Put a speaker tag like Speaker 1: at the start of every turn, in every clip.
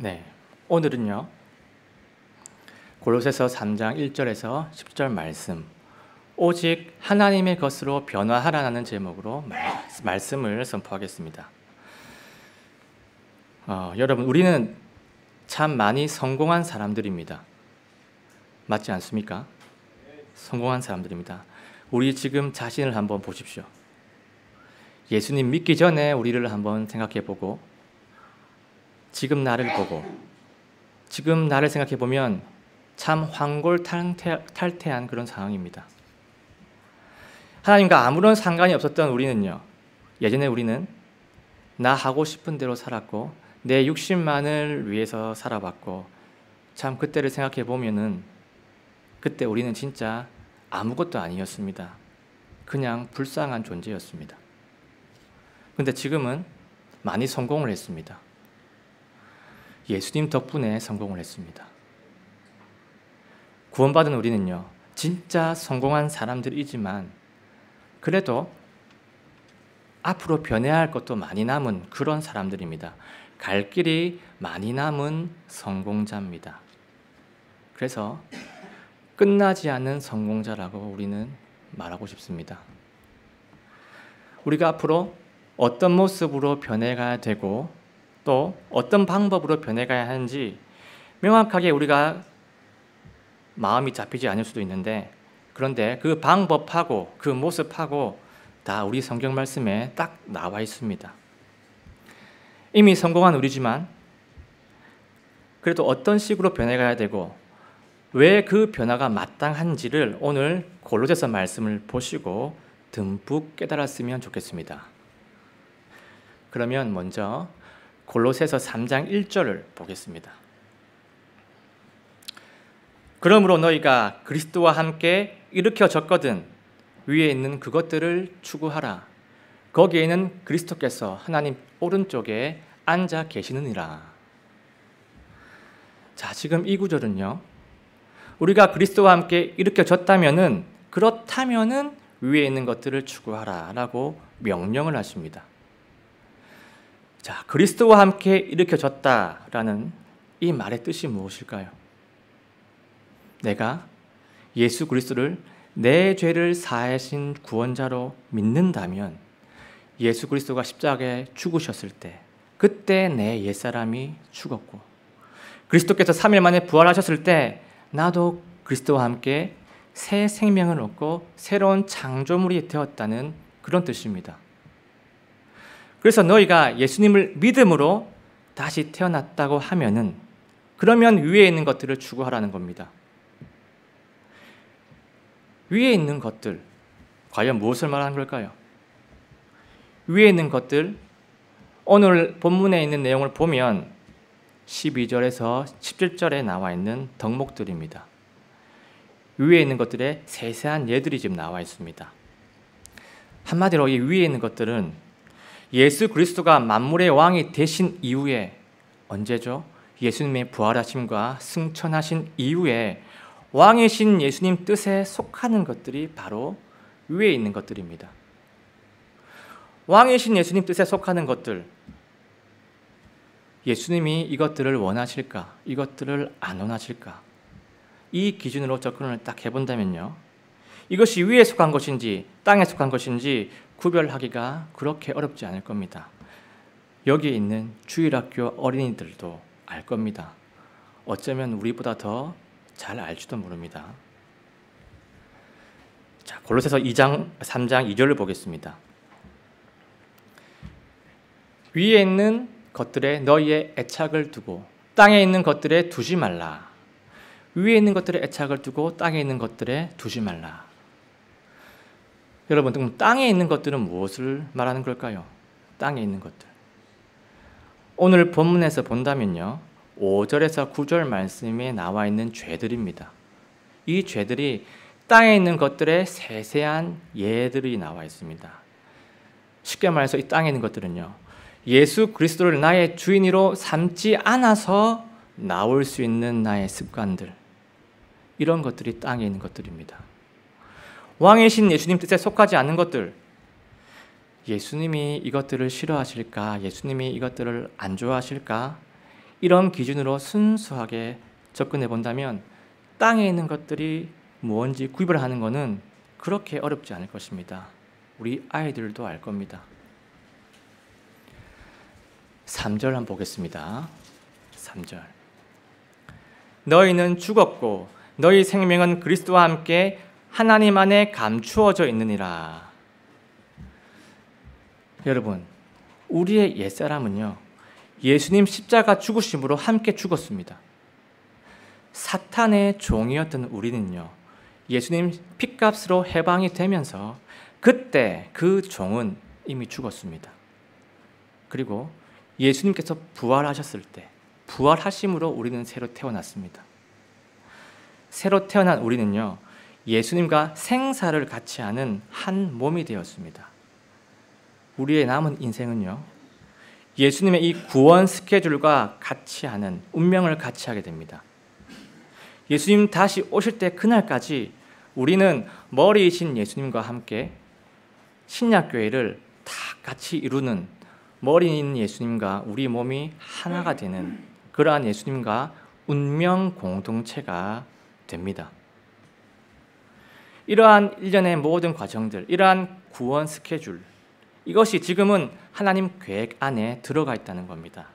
Speaker 1: 네, 오늘은요 골로새서 3장 1절에서 10절 말씀, 오직 하나님의 것으로 변화하라는 제목으로 말씀을 선포하겠습니다. 여러분, 우리는 참 많이 성공한 사람들입니다. 맞지 않습니까? 성공한 사람들입니다. 우리 지금 자신을 한번 보십시오. 예수님 믿기 전에 우리를 한번 생각해 보고, 지금 나를 보고, 지금 나를 생각해 보면 참 황골탈퇴한 그런 상황입니다. 하나님과 아무런 상관이 없었던 우리는요, 예전에 우리는 나 하고 싶은 대로 살았고 내 욕심만을 위해서 살아왔고, 참 그때를 생각해 보면은 그때 우리는 진짜 아무것도 아니었습니다. 그냥 불쌍한 존재였습니다. 근데 지금은 많이 성공을 했습니다. 예수님 덕분에 성공을 했습니다. 구원받은 우리는요, 진짜 성공한 사람들이지만 그래도 앞으로 변해야 할 것도 많이 남은 그런 사람들입니다. 갈 길이 많이 남은 성공자입니다. 그래서 끝나지 않은 성공자라고 우리는 말하고 싶습니다. 우리가 앞으로 어떤 모습으로 변해가야 되고 또 어떤 방법으로 변해가야 하는지 명확하게 우리가 마음이 잡히지 않을 수도 있는데, 그런데 그 방법하고 그 모습하고 다 우리 성경 말씀에 딱 나와 있습니다. 이미 성공한 우리지만 그래도 어떤 식으로 변해가야 되고 왜 그 변화가 마땅한지를 오늘 골로새서 말씀을 보시고 듬뿍 깨달았으면 좋겠습니다. 그러면 먼저 골로새서 3장 1절을 보겠습니다. 그러므로 너희가 그리스도와 함께 일으켜졌거든 위에 있는 그것들을 추구하라. 거기에는 그리스도께서 하나님 오른쪽에 앉아 계시느니라. 자, 지금 이 구절은요, 우리가 그리스도와 함께 일으켜졌다면은, 그렇다면은 위에 있는 것들을 추구하라 라고 명령을 하십니다. 자, 그리스도와 함께 일으켜졌다라는 이 말의 뜻이 무엇일까요? 내가 예수 그리스도를 내 죄를 사하신 구원자로 믿는다면 예수 그리스도가 십자가에 죽으셨을 때 그때 내 옛사람이 죽었고, 그리스도께서 3일 만에 부활하셨을 때 나도 그리스도와 함께 새 생명을 얻고 새로운 창조물이 되었다는 그런 뜻입니다. 그래서 너희가 예수님을 믿음으로 다시 태어났다고 하면은, 그러면 위에 있는 것들을 추구하라는 겁니다. 위에 있는 것들, 과연 무엇을 말하는 걸까요? 위에 있는 것들, 오늘 본문에 있는 내용을 보면 12절에서 17절에 나와 있는 덕목들입니다. 위에 있는 것들의 세세한 예들이 지금 나와 있습니다. 한마디로 이 위에 있는 것들은 예수 그리스도가 만물의 왕이 되신 이후에, 언제죠? 예수님의 부활하심과 승천하신 이후에 왕이신 예수님 뜻에 속하는 것들이 바로 위에 있는 것들입니다. 왕이신 예수님 뜻에 속하는 것들, 예수님이 이것들을 원하실까? 이것들을 안 원하실까? 이 기준으로 접근을 딱 해본다면요, 이것이 위에 속한 것인지 땅에 속한 것인지 구별하기가 그렇게 어렵지 않을 겁니다. 여기에 있는 주일학교 어린이들도 알 겁니다. 어쩌면 우리보다 더 잘 알지도 모릅니다. 자, 골로새서 3장 2절을 보겠습니다. 위에 있는 것들에 너희의 애착을 두고 땅에 있는 것들에 두지 말라. 위에 있는 것들에 애착을 두고 땅에 있는 것들에 두지 말라. 여러분, 그럼 땅에 있는 것들은 무엇을 말하는 걸까요? 땅에 있는 것들. 오늘 본문에서 본다면요, 5절에서 9절 말씀에 나와 있는 죄들입니다. 이 죄들이 땅에 있는 것들의 세세한 예들이 나와 있습니다. 쉽게 말해서 이 땅에 있는 것들은요, 예수 그리스도를 나의 주인으로 삼지 않아서 나올 수 있는 나의 습관들, 이런 것들이 땅에 있는 것들입니다. 왕이신 예수님 뜻에 속하지 않는 것들, 예수님이 이것들을 싫어하실까? 예수님이 이것들을 안 좋아하실까? 이런 기준으로 순수하게 접근해 본다면 땅에 있는 것들이 무엇인지 구별을 하는 것은 그렇게 어렵지 않을 것입니다. 우리 아이들도 알 겁니다. 3절 한번 보겠습니다. 3절. 너희는 죽었고 너희 생명은 그리스도와 함께 하나님 안에 감추어져 있느니라. 여러분, 우리의 옛사람은요, 예수님 십자가 죽으심으로 함께 죽었습니다. 사탄의 종이었던 우리는요, 예수님 핏값으로 해방이 되면서 그때 그 종은 이미 죽었습니다. 그리고 예수님께서 부활하셨을 때 부활하심으로 우리는 새로 태어났습니다. 새로 태어난 우리는요, 예수님과 생사를 같이 하는 한 몸이 되었습니다. 우리의 남은 인생은요, 예수님의 이 구원 스케줄과 같이 하는 운명을 같이 하게 됩니다. 예수님 다시 오실 때 그날까지 우리는 머리이신 예수님과 함께 신약교회를 다 같이 이루는 머리인 예수님과 우리 몸이 하나가 되는 그러한 예수님과 운명 공동체가 됩니다. 이러한 일련의 모든 과정들, 이러한 구원 스케줄, 이것이 지금은 하나님 계획 안에 들어가 있다는 겁니다.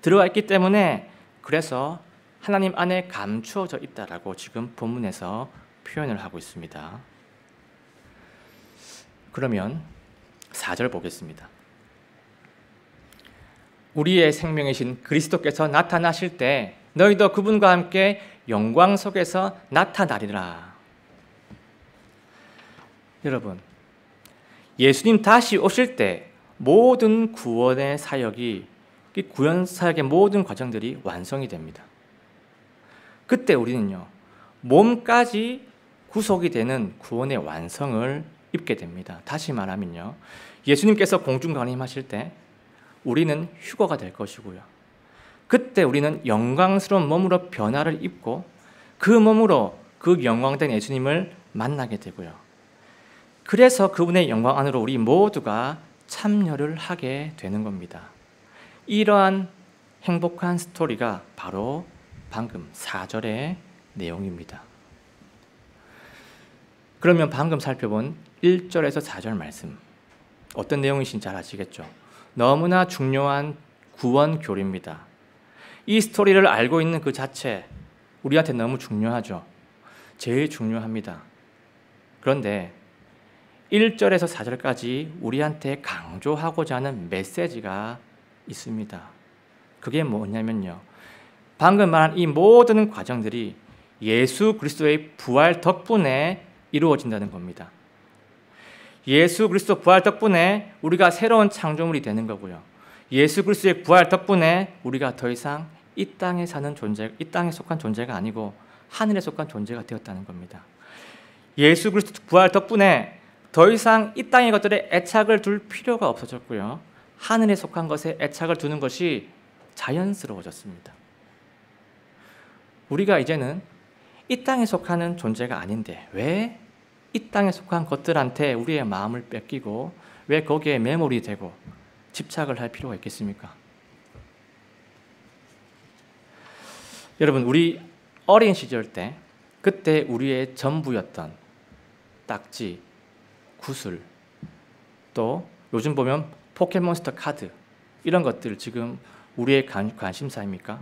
Speaker 1: 들어가 있기 때문에 그래서 하나님 안에 감추어져 있다라고 지금 본문에서 표현을 하고 있습니다. 그러면 4절 보겠습니다. 우리의 생명이신 그리스도께서 나타나실 때 너희도 그분과 함께 영광 속에서 나타나리라. 여러분, 예수님 다시 오실 때 모든 구원의 사역이, 구원 사역의 모든 과정들이 완성이 됩니다. 그때 우리는요, 몸까지 구속이 되는 구원의 완성을 입게 됩니다. 다시 말하면요, 예수님께서 공중 강림하실 때 우리는 휴거가 될 것이고요, 그때 우리는 영광스러운 몸으로 변화를 입고 그 몸으로 그 영광된 예수님을 만나게 되고요, 그래서 그분의 영광 안으로 우리 모두가 참여를 하게 되는 겁니다. 이러한 행복한 스토리가 바로 방금 4절의 내용입니다. 그러면 방금 살펴본 1절에서 4절 말씀, 어떤 내용이신지 잘 아시겠죠? 너무나 중요한 구원 교리입니다. 이 스토리를 알고 있는 그 자체 우리한테 너무 중요하죠. 제일 중요합니다. 그런데 1절에서 4절까지 우리한테 강조하고자 하는 메시지가 있습니다. 그게 뭐냐면요, 방금 말한 이 모든 과정들이 예수 그리스도의 부활 덕분에 이루어진다는 겁니다. 예수 그리스도 부활 덕분에 우리가 새로운 창조물이 되는 거고요, 예수 그리스도의 부활 덕분에 우리가 더 이상 이 땅에 사는 존재, 이 땅에 속한 존재가 아니고 하늘에 속한 존재가 되었다는 겁니다. 예수 그리스도 부활 덕분에 더 이상 이 땅의 것들에 애착을 둘 필요가 없어졌고요, 하늘에 속한 것에 애착을 두는 것이 자연스러워졌습니다. 우리가 이제는 이 땅에 속하는 존재가 아닌데 왜 이 땅에 속한 것들한테 우리의 마음을 뺏기고 왜 거기에 매몰이 되고 집착을 할 필요가 있겠습니까? 여러분, 우리 어린 시절 때 그때 우리의 전부였던 딱지, 구슬, 또 요즘 보면 포켓몬스터 카드, 이런 것들 지금 우리의 관심사입니까?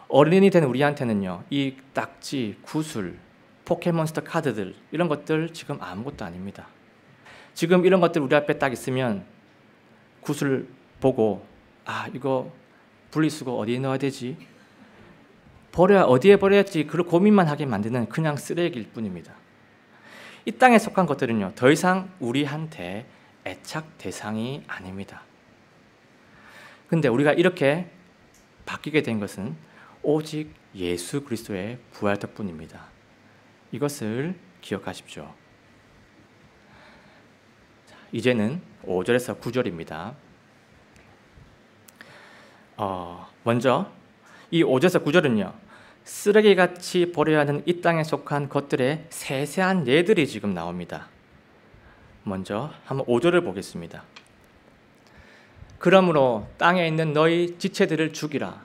Speaker 1: 어린이 된 우리한테는요, 이 딱지, 구슬, 포켓몬스터 카드들, 이런 것들 지금 아무것도 아닙니다. 지금 이런 것들 우리 앞에 딱 있으면 구슬 보고, 아, 이거 분리수거 어디에 넣어야 되지? 어디에 버려야지? 그런 고민만 하게 만드는 그냥 쓰레기일 뿐입니다. 이 땅에 속한 것들은요, 더 이상 우리한테 애착 대상이 아닙니다. 근데 우리가 이렇게 바뀌게 된 것은 오직 예수 그리스도의 부활 덕분입니다. 이것을 기억하십시오. 이제는 5절에서 9절입니다. 먼저 이 5절에서 9절은요, 쓰레기같이 버려야 하는 이 땅에 속한 것들의 세세한 예들이 지금 나옵니다. 먼저 한번 5절을 보겠습니다. 그러므로 땅에 있는 너희 지체들을 죽이라.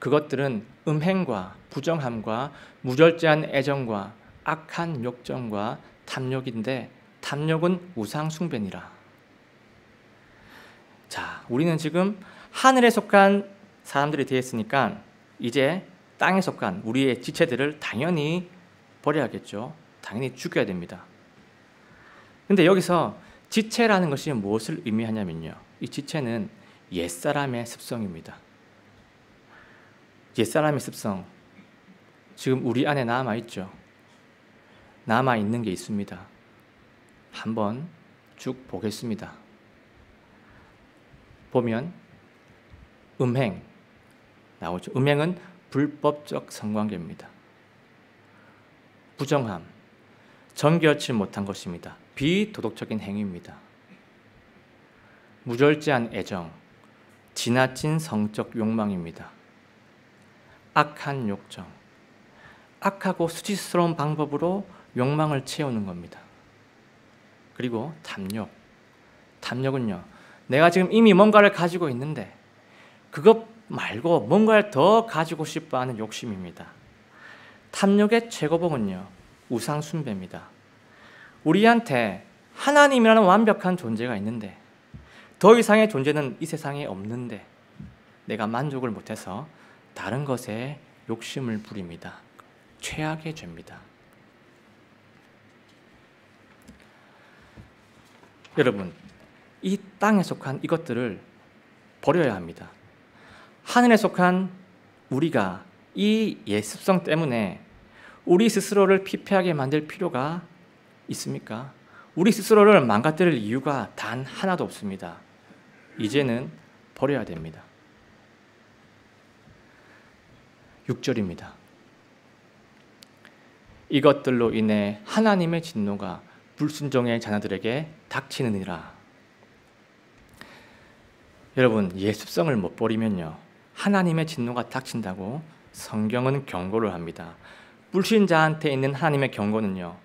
Speaker 1: 그것들은 음행과 부정함과 무절제한 애정과 악한 욕정과 탐욕인데 탐욕은 우상 숭배니라. 자, 우리는 지금 하늘에 속한 사람들이 되었으니까 이제 땅에 속한 우리의 지체들을 당연히 버려야겠죠. 당연히 죽여야 됩니다. 근데 여기서 지체라는 것이 무엇을 의미하냐면요, 이 지체는 옛사람의 습성입니다. 옛사람의 습성, 지금 우리 안에 남아있죠. 남아있는 게 있습니다. 한번 쭉 보겠습니다. 보면 음행 나오죠. 음행은 불법적 성관계입니다. 부정함, 정결치 못한 것입니다. 비도덕적인 행위입니다. 무절제한 애정, 지나친 성적 욕망입니다. 악한 욕정, 악하고 수치스러운 방법으로 욕망을 채우는 겁니다. 그리고 탐욕, 탐욕은요, 내가 지금 이미 뭔가를 가지고 있는데 그것 말고 뭔가를 더 가지고 싶어하는 욕심입니다. 탐욕의 최고봉은요, 우상 숭배입니다. 우리한테 하나님이라는 완벽한 존재가 있는데 더 이상의 존재는 이 세상에 없는데 내가 만족을 못해서 다른 것에 욕심을 부립니다. 최악의 죄입니다. 여러분, 이 땅에 속한 이것들을 버려야 합니다. 하늘에 속한 우리가 이 옛습성 때문에 우리 스스로를 피폐하게 만들 필요가 있습니까? 우리 스스로를 망가뜨릴 이유가 단 하나도 없습니다. 이제는 버려야 됩니다. 6절입니다. 이것들로 인해 하나님의 진노가 불순종의 자녀들에게 닥치느니라. 여러분, 옛습성을 못 버리면요, 하나님의 진노가 닥친다고 성경은 경고를 합니다. 불신자한테 있는 하나님의 경고는요,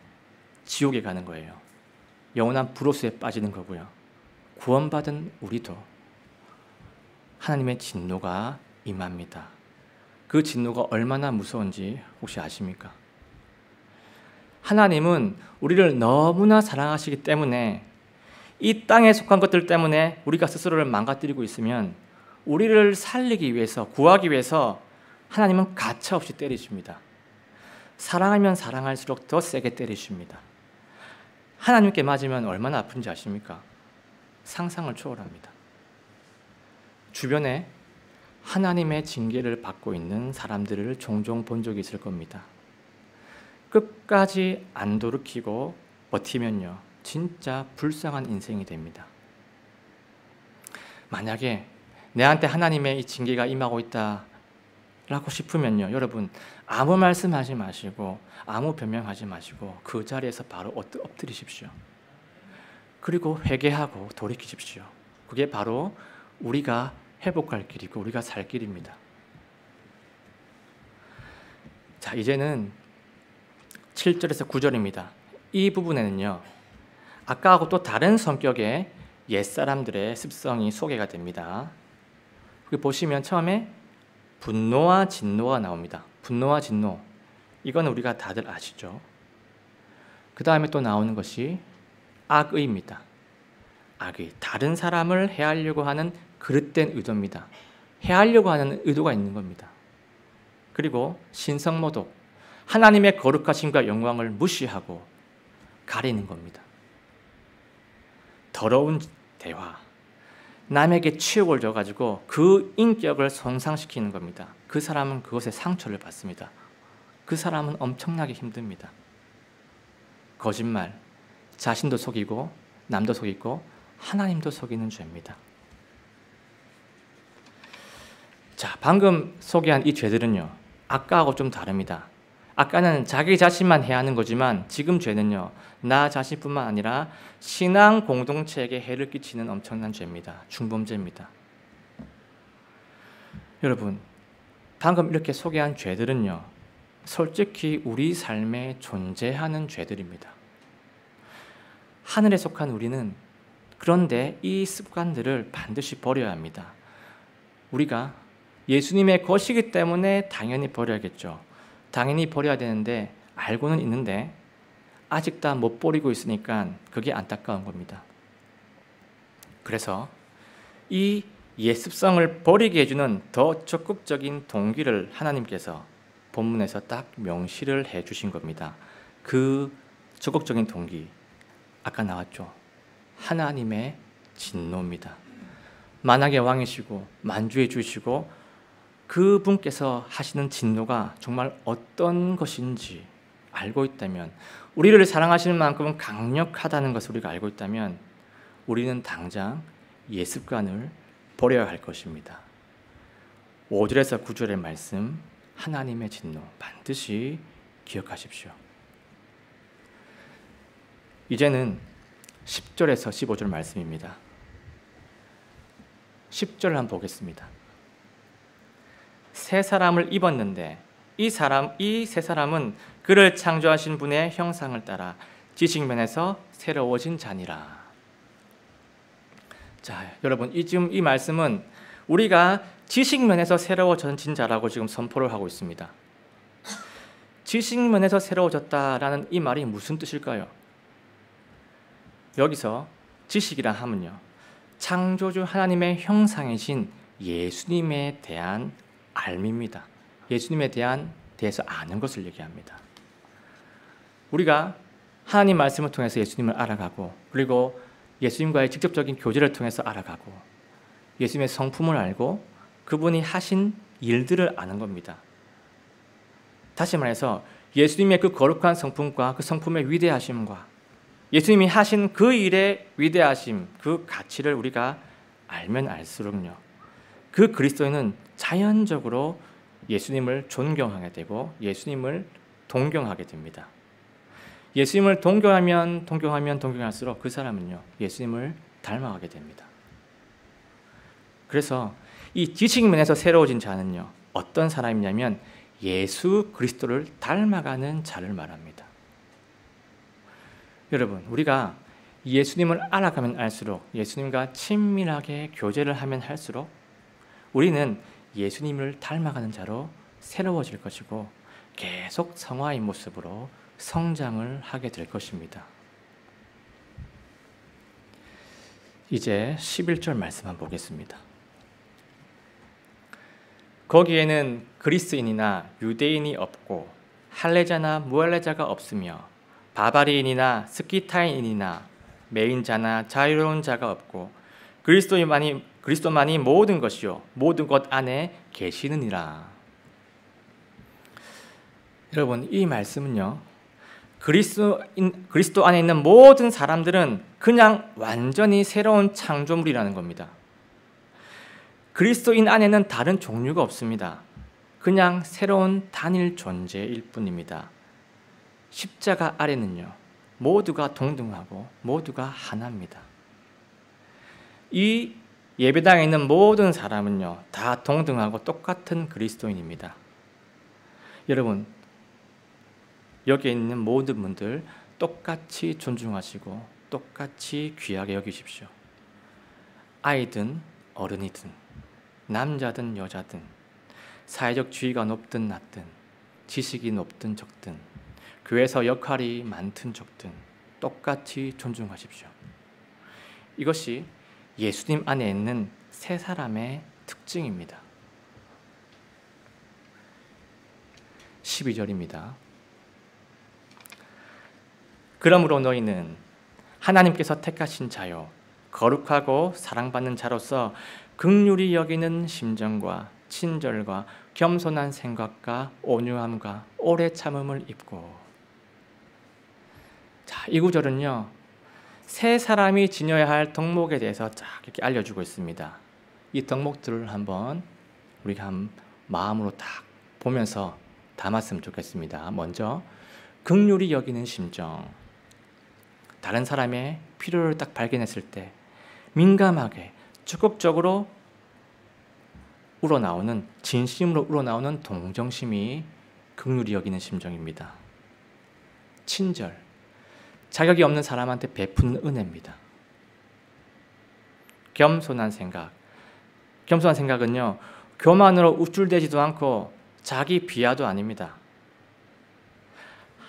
Speaker 1: 지옥에 가는 거예요. 영원한 불호수에 빠지는 거고요. 구원받은 우리도 하나님의 진노가 임합니다. 그 진노가 얼마나 무서운지 혹시 아십니까? 하나님은 우리를 너무나 사랑하시기 때문에 이 땅에 속한 것들 때문에 우리가 스스로를 망가뜨리고 있으면 우리를 살리기 위해서, 구하기 위해서 하나님은 가차없이 때리십니다. 사랑하면 사랑할수록 더 세게 때리십니다. 하나님께 맞으면 얼마나 아픈지 아십니까? 상상을 초월합니다. 주변에 하나님의 징계를 받고 있는 사람들을 종종 본 적이 있을 겁니다. 끝까지 안 돌이키고 버티면요, 진짜 불쌍한 인생이 됩니다. 만약에 내한테 하나님의 이 징계가 임하고 있다라고 싶으면요, 여러분 아무 말씀하지 마시고 아무 변명하지 마시고 그 자리에서 바로 엎드리십시오. 그리고 회개하고 돌이키십시오. 그게 바로 우리가 회복할 길이고 우리가 살 길입니다. 자, 이제는 7절에서 9절입니다. 이 부분에는요, 아까하고 또 다른 성격의 옛사람들의 습성이 소개가 됩니다. 여기 보시면 처음에 분노와 진노가 나옵니다. 분노와 진노, 이건 우리가 다들 아시죠? 그 다음에 또 나오는 것이 악의입니다. 악의, 다른 사람을 해하려고 하는 그릇된 의도입니다. 해하려고 하는 의도가 있는 겁니다. 그리고 신성모독, 하나님의 거룩하심과 영광을 무시하고 가리는 겁니다. 더러운 대화, 남에게 치욕을 줘가지고 그 인격을 손상시키는 겁니다. 그 사람은 그것에 상처를 받습니다. 그 사람은 엄청나게 힘듭니다. 거짓말, 자신도 속이고 남도 속이고 하나님도 속이는 죄입니다. 자, 방금 소개한 이 죄들은요, 아까하고 좀 다릅니다. 아까는 자기 자신만 해야 하는 거지만 지금 죄는요, 나 자신뿐만 아니라 신앙 공동체에게 해를 끼치는 엄청난 죄입니다. 중범죄입니다. 여러분, 방금 이렇게 소개한 죄들은요, 솔직히 우리 삶에 존재하는 죄들입니다. 하늘에 속한 우리는 그런데 이 습관들을 반드시 버려야 합니다. 우리가 예수님의 것이기 때문에 당연히 버려야겠죠. 당연히 버려야 되는데 알고는 있는데 아직 다 못 버리고 있으니까 그게 안타까운 겁니다. 그래서 이 예습성을 버리게 해주는 더 적극적인 동기를 하나님께서 본문에서 딱 명시를 해주신 겁니다. 그 적극적인 동기, 아까 나왔죠. 하나님의 진노입니다. 만악의 왕이시고 만주해 주시고 그분께서 하시는 진노가 정말 어떤 것인지 알고 있다면, 우리를 사랑하시는 만큼은 강력하다는 것을 우리가 알고 있다면 우리는 당장 예습관을 버려야 할 것입니다. 5절에서 9절의 말씀, 하나님의 진노 반드시 기억하십시오. 이제는 10절에서 15절 말씀입니다. 10절 한번 보겠습니다. 새 사람을 입었는데 이 새 사람은 그를 창조하신 분의 형상을 따라 지식면에서 새로워진 자니라. 자, 여러분, 지금 이 말씀은 우리가 지식면에서 새로워진 자라고 지금 선포를 하고 있습니다. 지식면에서 새로워졌다라는 이 말이 무슨 뜻일까요? 여기서 지식이라 하면요, 창조주 하나님의 형상이신 예수님에 대한 알미입니다. 예수님에 대해서 아는 것을 얘기합니다. 우리가 하나님 말씀을 통해서 예수님을 알아가고, 그리고 예수님과의 직접적인 교제를 통해서 알아가고, 예수님의 성품을 알고 그분이 하신 일들을 아는 겁니다. 다시 말해서 예수님의 그 거룩한 성품과 그 성품의 위대하심과 예수님이 하신 그 일의 위대하심, 그 가치를 우리가 알면 알수록요, 그 그리스도인은 자연적으로 예수님을 존경하게 되고 예수님을 동경하게 됩니다. 예수님을 동경할수록 그 사람은요, 예수님을 닮아가게 됩니다. 그래서 이 지식면에서 새로워진 자는요, 어떤 사람이냐면 예수 그리스도를 닮아가는 자를 말합니다. 여러분, 우리가 예수님을 알아가면 알수록, 예수님과 친밀하게 교제를 하면 할수록 우리는 예수님을 닮아가는 자로 새로워질 것이고 계속 성화의 모습으로 성장을 하게 될 것입니다. 이제 11절 말씀 한번 보겠습니다. 거기에는 그리스인이나 유대인이 없고 할례자나 무할례자가 없으며 바바리인이나 스키타인이나 매인자나 자유로운 자가 없고 그리스도만이 모든 것이요 모든 것 안에 계시느니라. 여러분, 이 말씀은요, 그리스도 안에 있는 모든 사람들은 그냥 완전히 새로운 창조물이라는 겁니다. 그리스도인 안에는 다른 종류가 없습니다. 그냥 새로운 단일 존재일 뿐입니다. 십자가 아래는요, 모두가 동등하고 모두가 하나입니다. 이 예배당에 있는 모든 사람은요, 다 동등하고 똑같은 그리스도인입니다. 여러분, 여기에 있는 모든 분들 똑같이 존중하시고 똑같이 귀하게 여기십시오. 아이든 어른이든 남자든 여자든 사회적 지위가 높든 낮든 지식이 높든 적든 교회에서 역할이 많든 적든 똑같이 존중하십시오. 이것이 예수님 안에 있는 새 사람의 특징입니다. 12절입니다. 그러므로 너희는 하나님께서 택하신 자요 거룩하고 사랑받는 자로서 긍휼히 여기는 심정과 친절과 겸손한 생각과 온유함과 오래 참음을 입고. 자, 이 구절은요, 새 사람이 지녀야 할 덕목에 대해서 쫙 이렇게 알려주고 있습니다. 이 덕목들을 한번 우리가 한 마음으로 딱 보면서 담았으면 좋겠습니다. 먼저 긍휼히 여기는 심정. 다른 사람의 필요를 딱 발견했을 때 민감하게 적극적으로 우러나오는, 진심으로 우러나오는 동정심이 긍휼히 여기는 심정입니다. 친절, 자격이 없는 사람한테 베푸는 은혜입니다. 겸손한 생각, 겸손한 생각은요, 교만으로 우쭐대지도 않고 자기 비하도 아닙니다.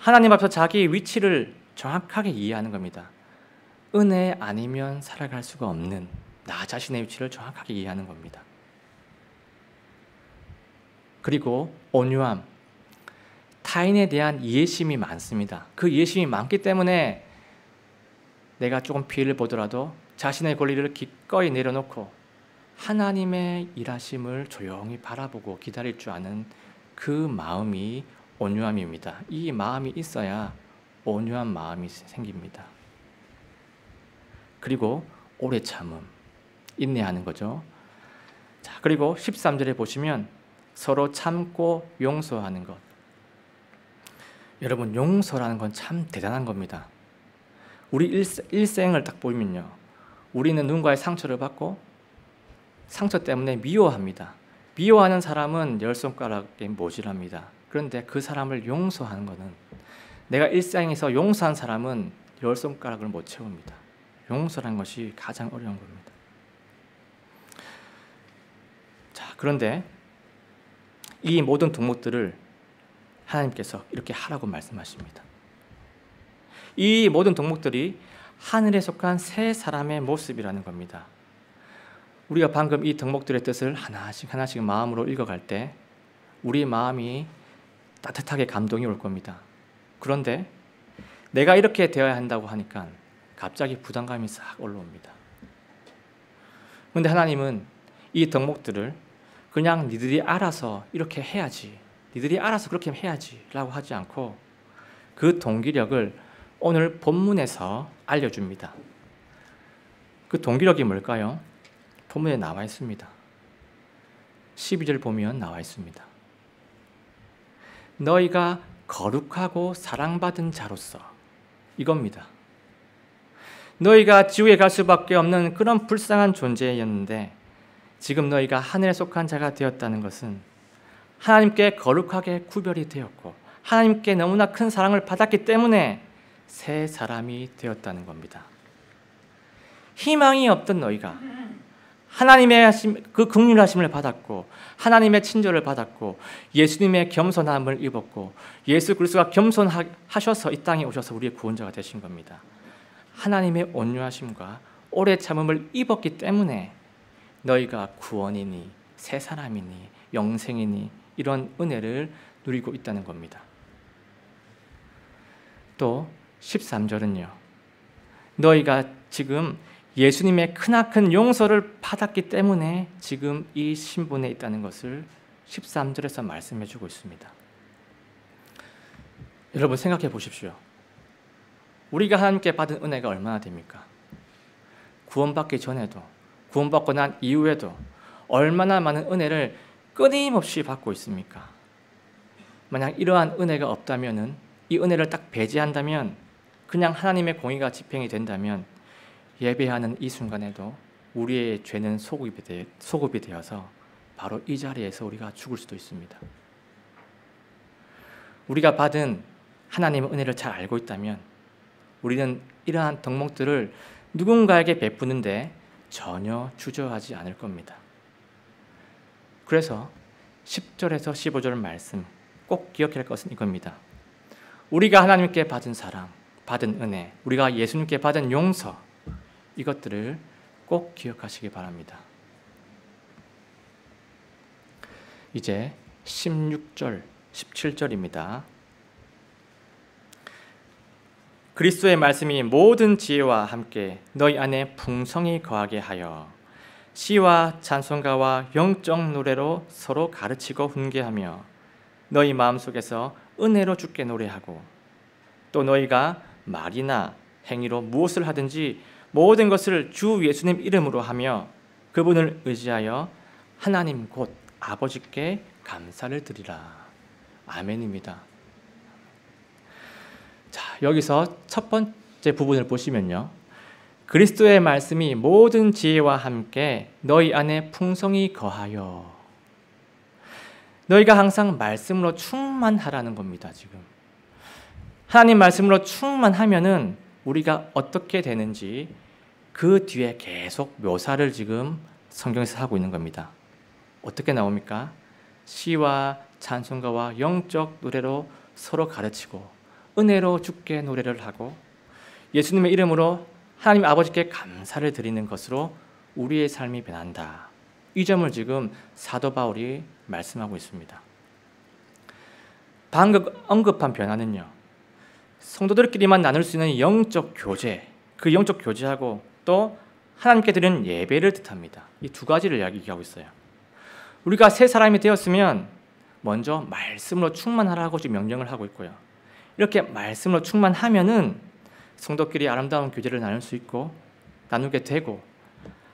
Speaker 1: 하나님 앞에서 자기 위치를 정확하게 이해하는 겁니다. 은혜 아니면 살아갈 수가 없는 나 자신의 위치를 정확하게 이해하는 겁니다. 그리고 온유함, 타인에 대한 이해심이 많습니다. 그 이해심이 많기 때문에 내가 조금 피해를 보더라도 자신의 권리를 기꺼이 내려놓고 하나님의 일하심을 조용히 바라보고 기다릴 줄 아는 그 마음이 온유함입니다. 이 마음이 있어야 온유한 마음이 생깁니다. 그리고 오래 참음, 인내하는 거죠. 자, 그리고 13절에 보시면 서로 참고 용서하는 것. 여러분, 용서라는 건 참 대단한 겁니다. 우리 일생을 딱 보면요, 우리는 누군가의 상처를 받고 상처 때문에 미워합니다. 미워하는 사람은 10손가락에 모질합니다. 그런데 그 사람을 용서하는 것은, 내가 일생에서 용서한 사람은 10손가락을 못 채웁니다. 용서라는 것이 가장 어려운 겁니다. 자, 그런데 이 모든 덕목들을 하나님께서 이렇게 하라고 말씀하십니다. 이 모든 덕목들이 하늘에 속한 새 사람의 모습이라는 겁니다. 우리가 방금 이 덕목들의 뜻을 하나씩 하나씩 마음으로 읽어갈 때 우리 마음이 따뜻하게 감동이 올 겁니다. 그런데 내가 이렇게 되어야 한다고 하니까 갑자기 부담감이 싹 올라옵니다. 그런데 하나님은 이 덕목들을 그냥 니들이 알아서 이렇게 해야지, 니들이 알아서 그렇게 해야지 라고 하지 않고 그 동기력을 오늘 본문에서 알려줍니다. 그 동기력이 뭘까요? 본문에 나와 있습니다. 12절 보면 나와 있습니다. 너희가 거룩하고 사랑받은 자로서, 이겁니다. 너희가 지옥에 갈 수밖에 없는 그런 불쌍한 존재였는데 지금 너희가 하늘에 속한 자가 되었다는 것은 하나님께 거룩하게 구별이 되었고 하나님께 너무나 큰 사랑을 받았기 때문에 새 사람이 되었다는 겁니다. 희망이 없던 너희가 하나님의 그 긍휼하심을 받았고 하나님의 친절을 받았고 예수님의 겸손함을 입었고 예수 그리스도가 겸손하셔서 이 땅에 오셔서 우리의 구원자가 되신 겁니다. 하나님의 온유하심과 오래 참음을 입었기 때문에 너희가 구원이니 새 사람이니 영생이니 이런 은혜를 누리고 있다는 겁니다. 또 13절은요. 너희가 지금 예수님의 크나큰 용서를 받았기 때문에 지금 이 신분에 있다는 것을 13절에서 말씀해 주고 있습니다. 여러분 생각해 보십시오. 우리가 하나님께 받은 은혜가 얼마나 됩니까? 구원받기 전에도 구원받고 난 이후에도 얼마나 많은 은혜를 끊임없이 받고 있습니까? 만약 이러한 은혜가 없다면, 이 은혜를 딱 배제한다면, 그냥 하나님의 공의가 집행이 된다면 예배하는 이 순간에도 우리의 죄는 소급이 되어서 바로 이 자리에서 우리가 죽을 수도 있습니다. 우리가 받은 하나님의 은혜를 잘 알고 있다면 우리는 이러한 덕목들을 누군가에게 베푸는데 전혀 주저하지 않을 겁니다. 그래서 10절에서 15절 말씀 꼭 기억해야 할 것은 이겁니다. 우리가 하나님께 받은 사랑, 받은 은혜, 우리가 예수님께 받은 용서, 이것들을 꼭 기억하시기 바랍니다. 이제 16절, 17절입니다. 그리스도의 말씀이 모든 지혜와 함께 너희 안에 풍성히 거하게 하여 시와 찬송가와 영적 노래로 서로 가르치고 훈계하며 너희 마음속에서 은혜로 주께 노래하고 또 너희가 말이나 행위로 무엇을 하든지 모든 것을 주 예수님 이름으로 하며 그분을 의지하여 하나님 곧 아버지께 감사를 드리라. 아멘입니다. 자, 여기서 첫 번째 부분을 보시면요. 그리스도의 말씀이 모든 지혜와 함께 너희 안에 풍성히 거하여, 너희가 항상 말씀으로 충만하라는 겁니다. 지금 하나님 말씀으로 충만하면은 우리가 어떻게 되는지 그 뒤에 계속 묘사를 지금 성경에서 하고 있는 겁니다. 어떻게 나옵니까? 시와 찬송가와 영적 노래로 서로 가르치고 은혜로 주께 노래를 하고 예수님의 이름으로 하나님 아버지께 감사를 드리는 것으로 우리의 삶이 변한다. 이 점을 지금 사도 바울이 말씀하고 있습니다. 방금 언급한 변화는요, 성도들끼리만 나눌 수 있는 영적 교제, 그 영적 교제하고 또 하나님께 드리는 예배를 뜻합니다. 이 두 가지를 이야기하고 있어요. 우리가 새 사람이 되었으면 먼저 말씀으로 충만하라고 지금 명령을 하고 있고요. 이렇게 말씀으로 충만하면은 성도끼리 아름다운 교제를 나눌 수 있고 나누게 되고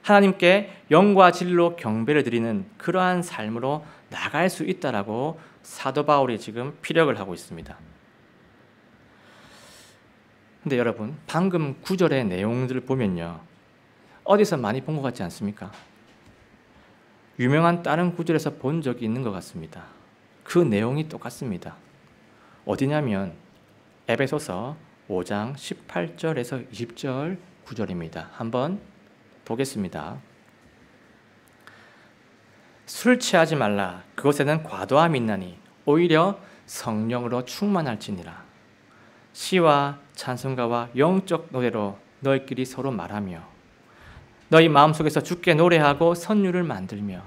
Speaker 1: 하나님께 영과 진리로 경배를 드리는 그러한 삶으로 나갈 수 있다라고 사도 바울이 지금 피력을 하고 있습니다. 근데 여러분, 방금 구절의 내용들을 보면요, 어디서 많이 본 것 같지 않습니까? 유명한 다른 구절에서 본 적이 있는 것 같습니다. 그 내용이 똑같습니다. 어디냐면 에베소서 5장 18절에서 20절 구절입니다. 한번 보겠습니다. 술 취하지 말라. 그것에는 과도함이 있나니 오히려 성령으로 충만할지니라. 시와 찬송가와 영적 노래로 너희끼리 서로 말하며 너희 마음속에서 주께 노래하고 선율을 만들며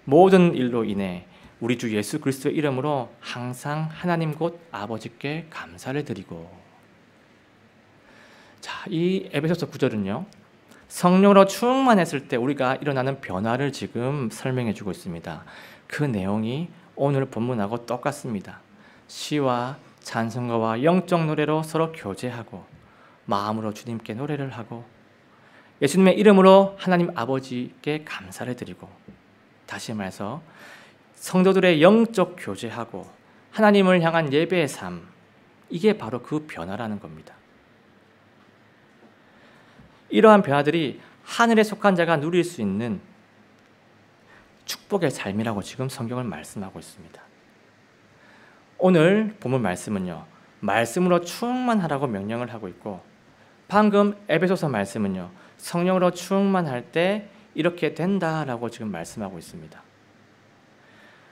Speaker 1: 모든 일로 인해 우리 주 예수 그리스도의 이름으로 항상 하나님 곧 아버지께 감사를 드리고. 자, 이 에베소서 9절은요, 성령으로 충만했을 때 우리가 일어나는 변화를 지금 설명해 주고 있습니다. 그 내용이 오늘 본문하고 똑같습니다. 시와 찬송가와 영적 노래로 서로 교제하고 마음으로 주님께 노래를 하고 예수님의 이름으로 하나님 아버지께 감사를 드리고, 다시 말해서 성도들의 영적 교제하고 하나님을 향한 예배의 삶, 이게 바로 그 변화라는 겁니다. 이러한 변화들이 하늘에 속한 자가 누릴 수 있는 축복의 삶이라고 지금 성경은 말씀하고 있습니다. 오늘 본문 말씀은요, 말씀으로 충만하라고 명령을 하고 있고, 방금 에베소서 말씀은요, 성령으로 충만할 때 이렇게 된다라고 지금 말씀하고 있습니다.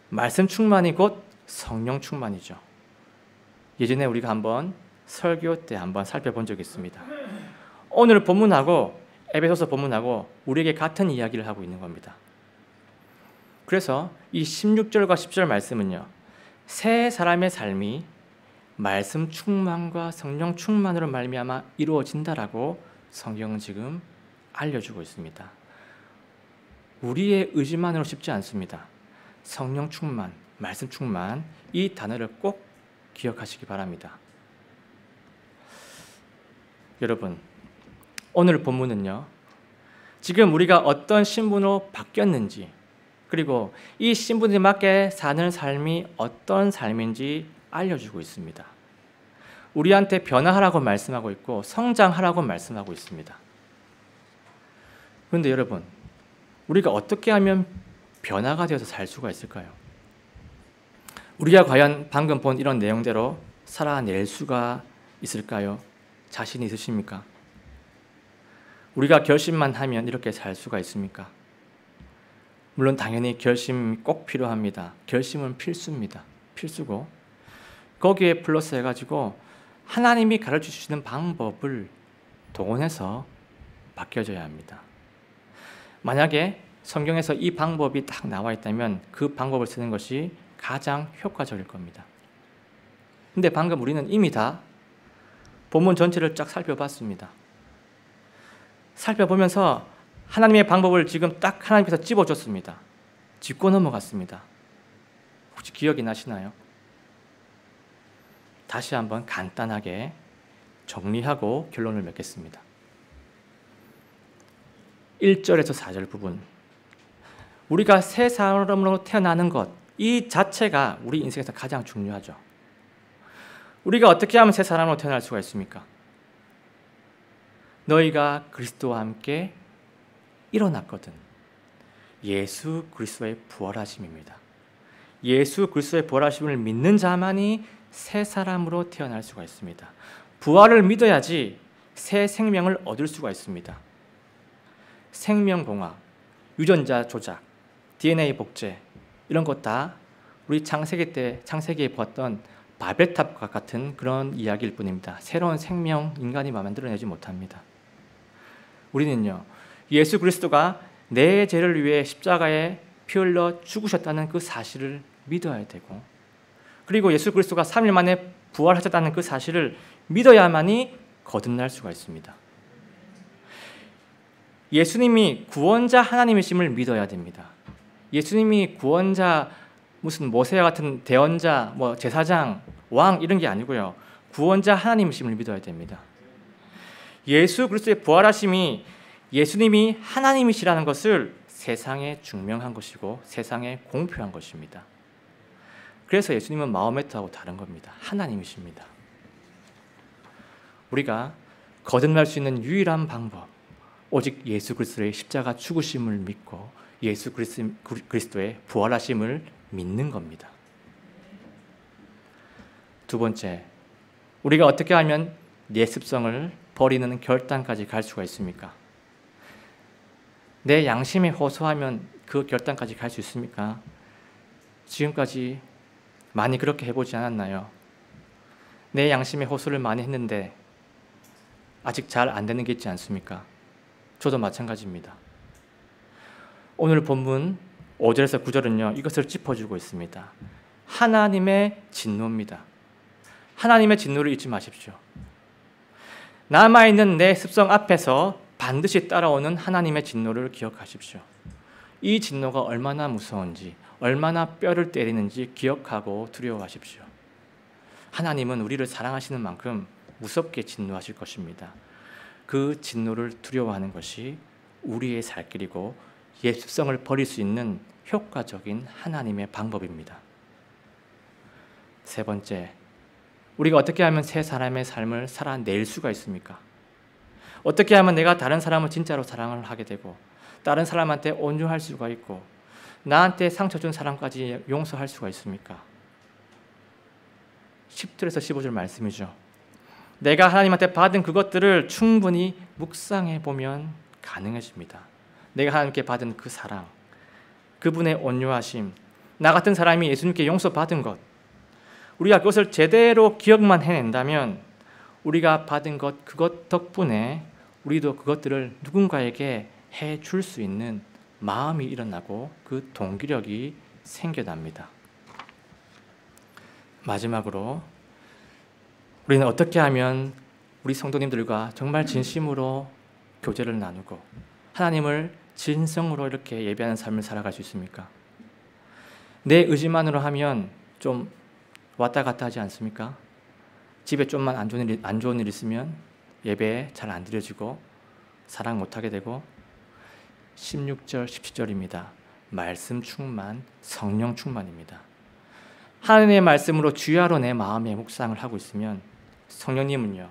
Speaker 1: 말씀 충만이 곧 성령 충만이죠. 예전에 우리가 한번 설교 때 한번 살펴본 적이 있습니다. 오늘 본문하고 에베소서 본문하고 우리에게 같은 이야기를 하고 있는 겁니다. 그래서 이 16절과 10절 말씀은요, 새 사람의 삶이 말씀 충만과 성령 충만으로 말미암아 이루어진다라고 성경은 지금 알려주고 있습니다. 우리의 의지만으로 쉽지 않습니다. 성령 충만, 말씀 충만, 이 단어를 꼭 기억하시기 바랍니다. 여러분, 오늘 본문은요, 지금 우리가 어떤 신분으로 바뀌었는지, 그리고 이 신분에 맞게 사는 삶이 어떤 삶인지 알려주고 있습니다. 우리한테 변화하라고 말씀하고 있고 성장하라고 말씀하고 있습니다. 그런데 여러분, 우리가 어떻게 하면 변화가 되어서 살 수가 있을까요? 우리가 과연 방금 본 이런 내용대로 살아낼 수가 있을까요? 자신이 있으십니까? 우리가 결심만 하면 이렇게 살 수가 있습니까? 물론 당연히 결심이 꼭 필요합니다. 결심은 필수입니다. 필수고 거기에 플러스 해가지고 하나님이 가르쳐 주시는 방법을 동원해서 바뀌어져야 합니다. 만약에 성경에서 이 방법이 딱 나와 있다면 그 방법을 쓰는 것이 가장 효과적일 겁니다. 근데 방금 우리는 이미 다 본문 전체를 쫙 살펴봤습니다. 살펴보면서 하나님의 방법을 지금 딱 하나님께서 찝어줬습니다. 짚고 넘어갔습니다. 혹시 기억이 나시나요? 다시 한번 간단하게 정리하고 결론을 맺겠습니다. 1절에서 4절 부분, 우리가 새 사람으로 태어나는 것, 이 자체가 우리 인생에서 가장 중요하죠. 우리가 어떻게 하면 새 사람으로 태어날 수가 있습니까? 너희가 그리스도와 함께 일어났거든. 예수 그리스도의 부활하심입니다. 예수 그리스도의 부활하심을 믿는 자만이 새 사람으로 태어날 수가 있습니다. 부활을 믿어야지 새 생명을 얻을 수가 있습니다. 생명공학, 유전자 조작, DNA 복제 이런 것 다 우리 창세기에 보았던 바벨탑과 같은 그런 이야기일 뿐입니다. 새로운 생명 인간이 만들어내지 못합니다. 우리는요, 예수 그리스도가 내 죄를 위해 십자가에 피 흘려 죽으셨다는 그 사실을 믿어야 되고, 그리고 예수 그리스도가 3일 만에 부활하셨다는 그 사실을 믿어야만이 거듭날 수가 있습니다. 예수님이 구원자 하나님이심을 믿어야 됩니다. 예수님이 구원자, 무슨 모세와 같은 대언자, 제사장, 왕 이런 게 아니고요. 구원자 하나님이심을 믿어야 됩니다. 예수 그리스도의 부활하심이 예수님이 하나님이시라는 것을 세상에 증명한 것이고 세상에 공표한 것입니다. 그래서 예수님은 마호메트하고 다른 겁니다. 하나님이십니다. 우리가 거듭날 수 있는 유일한 방법, 오직 예수 그리스도의 십자가 죽으심을 믿고 예수 그리스도의 부활하심을 믿는 겁니다. 두 번째, 우리가 어떻게 하면 내 습성을 버리는 결단까지 갈 수가 있습니까? 내 양심에 호소하면 그 결단까지 갈 수 있습니까? 지금까지 많이 그렇게 해보지 않았나요? 내 양심에 호소를 많이 했는데 아직 잘 안 되는 게 있지 않습니까? 저도 마찬가지입니다. 오늘 본문 5절에서 9절은요, 이것을 짚어주고 있습니다. 하나님의 진노입니다. 하나님의 진노를 잊지 마십시오. 남아있는 내 습성 앞에서 반드시 따라오는 하나님의 진노를 기억하십시오. 이 진노가 얼마나 무서운지, 얼마나 뼈를 때리는지 기억하고 두려워하십시오. 하나님은 우리를 사랑하시는 만큼 무섭게 진노하실 것입니다. 그 진노를 두려워하는 것이 우리의 살 길이고 옛 습성을 버릴 수 있는 효과적인 하나님의 방법입니다. 세 번째, 우리가 어떻게 하면 새 사람의 삶을 살아낼 수가 있습니까? 어떻게 하면 내가 다른 사람을 진짜로 사랑을 하게 되고 다른 사람한테 온유할 수가 있고 나한테 상처 준 사람까지 용서할 수가 있습니까? 10절에서 15절 말씀이죠. 내가 하나님한테 받은 그것들을 충분히 묵상해 보면 가능해집니다. 내가 하나님께 받은 그 사랑, 그분의 온유하심, 나 같은 사람이 예수님께 용서받은 것, 우리가 그것을 제대로 기억만 해낸다면 우리가 받은 것, 그것 덕분에 우리도 그것들을 누군가에게 해줄 수 있는 마음이 일어나고 그 동기력이 생겨납니다. 마지막으로 우리는 어떻게 하면 우리 성도님들과 정말 진심으로 교제를 나누고 하나님을 진성으로 이렇게 예배하는 삶을 살아갈 수 있습니까? 내 의지만으로 하면 좀 왔다 갔다 하지 않습니까? 집에 좀만 안 좋은 일 있으면 예배 잘 안 드려지고 사랑 못하게 되고 16절, 17절입니다. 말씀 충만, 성령 충만입니다. 하나님의 말씀으로 주야로 내 마음에 묵상을 하고 있으면 성령님은요,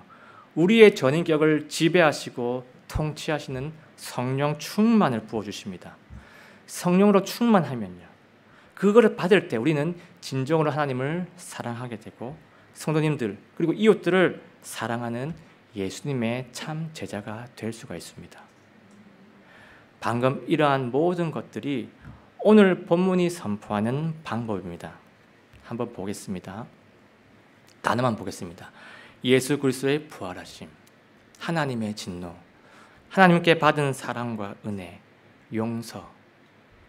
Speaker 1: 우리의 전인격을 지배하시고 통치하시는 성령 충만을 부어주십니다. 성령으로 충만하면요, 그거를 받을 때 우리는 진정으로 하나님을 사랑하게 되고 성도님들 그리고 이웃들을 사랑하는 예수님의 참 제자가 될 수가 있습니다. 방금 이러한 모든 것들이 오늘 본문이 선포하는 방법입니다. 한번 보겠습니다. 단어만 보겠습니다. 예수 그리스도의 부활하심, 하나님의 진노, 하나님께 받은 사랑과 은혜, 용서,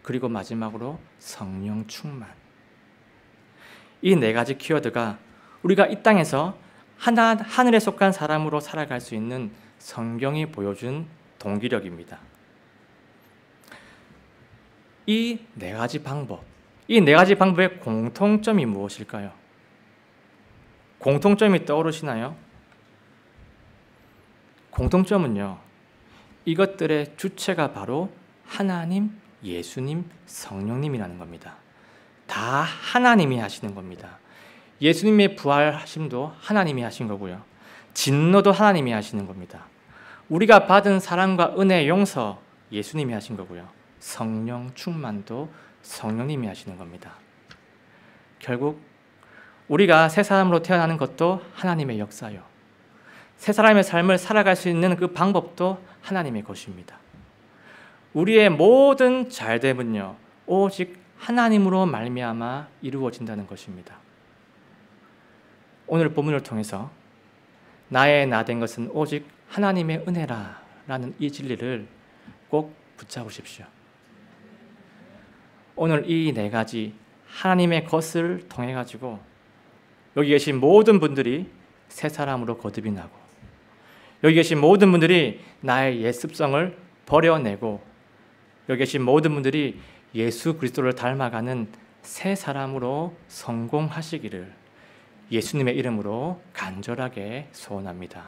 Speaker 1: 그리고 마지막으로 성령 충만. 이 네 가지 키워드가 우리가 이 땅에서 하늘에 속한 사람으로 살아갈 수 있는 성경이 보여준 동기력입니다. 이 네 가지 방법의 공통점이 무엇일까요? 공통점이 떠오르시나요? 공통점은요, 이것들의 주체가 바로 하나님, 예수님, 성령님이라는 겁니다. 다 하나님이 하시는 겁니다. 예수님의 부활하심도 하나님이 하신 거고요. 진노도 하나님이 하시는 겁니다. 우리가 받은 사랑과 은혜, 용서 예수님이 하신 거고요. 성령 충만도 성령님이 하시는 겁니다. 결국 우리가 새 사람으로 태어나는 것도 하나님의 역사요. 새 사람의 삶을 살아갈 수 있는 그 방법도 하나님의 것입니다. 우리의 모든 잘됨은요, 오직 하나님으로 말미암아 이루어진다는 것입니다. 오늘 본문을 통해서 나의 나 된 것은 오직 하나님의 은혜라 라는 이 진리를 꼭 붙잡으십시오. 오늘 이 네 가지 하나님의 것을 통해 가지고 여기 계신 모든 분들이 새 사람으로 거듭이 나고, 여기 계신 모든 분들이 나의 옛 습성을 버려내고, 여기 계신 모든 분들이 예수 그리스도를 닮아가는 새 사람으로 성공하시기를 예수님의 이름으로 간절하게 소원합니다.